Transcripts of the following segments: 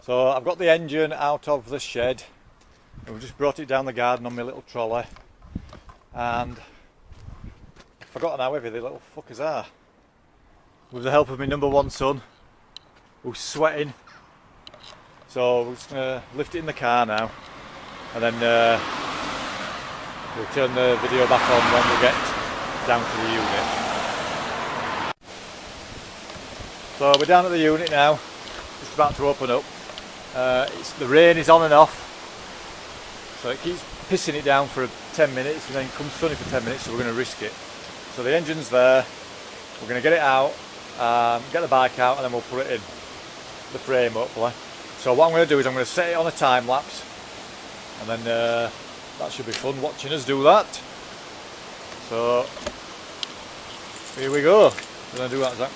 So I've got the engine out of the shed and we've just brought it down the garden on my little trolley, and I've forgotten how heavy the little fuckers are. With the help of my number one son, who's sweating, so we're just going to lift it in the car now, and then we'll turn the video back on when we get down to the unit. So we're down at the unit now, just about to open up. The rain is on and off, so it keeps pissing it down for 10 minutes and then comes sunny for 10 minutes, so we're going to risk it. So the engine's there, we're going to get it out, get the bike out, and then we'll put it in the frame hopefully. So what I'm going to do is I'm going to set it on a time lapse, and then that should be fun watching us do that. So here we go. We're going to do that, Zach.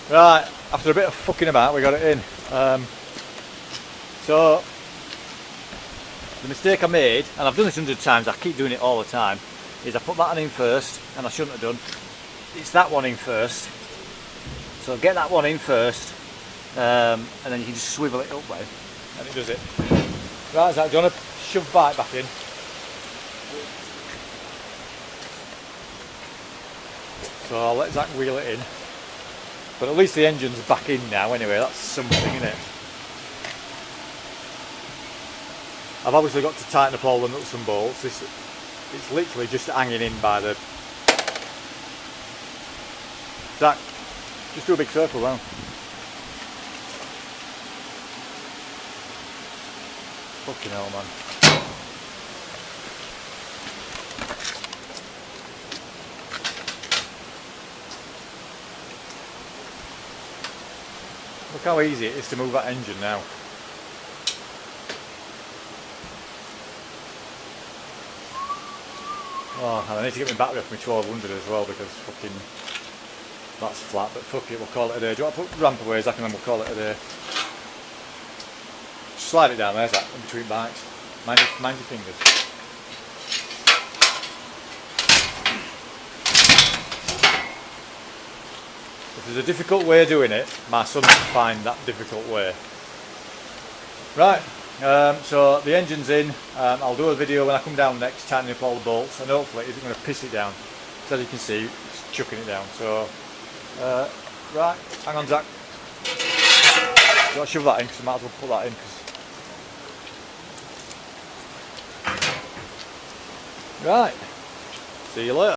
Right, after a bit of fucking about, we got it in. So the mistake I made, and I've done this 100 times, I keep doing it all the time, is I put that one in first, and I shouldn't have done. It's that one in first. So get that one in first, and then you can just swivel it up with, and it does it. Right, Zach, do you want to shove the bike back in? So I'll let Zach wheel it in. But at least the engine's back in now anyway, that's something, isn't it? I've obviously got to tighten up all the nuts and bolts. It's literally just hanging in by the... Zach, just do a big circle round. Fucking hell, man. Look how easy it is to move that engine now. Oh, and I need to get my battery off my 1200 as well, because fucking that's flat, but fuck it, we'll call it a day. Do you want to put ramp away, Zach, and then we'll call it a day? Slide it down there, Zach, in between bikes. Mind your fingers. If there's a difficult way of doing it, my son can find that difficult way. Right, so the engine's in. I'll do a video when I come down next, tightening up all the bolts, and hopefully it isn't going to piss it down. So as you can see, it's chucking it down. So, right, hang on, Zach. Do you want to shove that in, because I might as well put that in. Right, see you later.